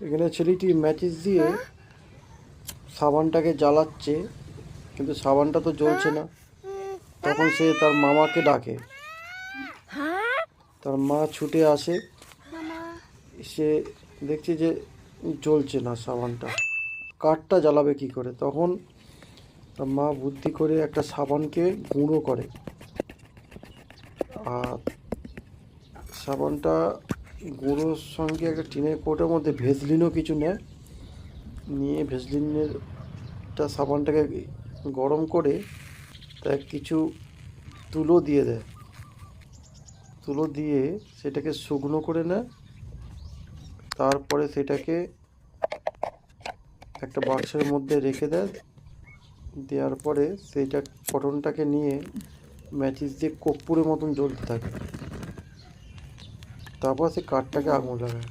এখানে ছেলেটি ম্যাচিস দিয়ে সাবানটাকে জ্বালাচ্ছে, কিন্তু সাবানটা তো জ্বলছে না। তখন সে তার মামাকে ডাকে। তার মা ছুটে আসে, সে দেখছে যে জ্বলছে না সাবানটা, কাঠটা জ্বালাবে কি করে। তখন তার মা বুদ্ধি করে একটা সাবানকে গুঁড়ো করে, আর সাবানটা গুঁড়োর সঙ্গে একটা টিনের কৌটোর মধ্যে ভেসলিনও কিছু নেয়, নিয়ে ভেসলিনেরটা সাবানটাকে গরম করে তার কিছু তুলো দিয়ে দেয়, তুলো দিয়ে সেটাকে শুকনো করে নেয়। তারপরে সেটাকে একটা বাক্সের মধ্যে রেখে দেয়। দেওয়ার পরে সেইটা কটনটাকে নিয়ে ম্যাচিস দিয়ে কর্পূরের মতন জ্বলতে থাকে। তারপর সে কাঠটাকে আগুন লাগায়।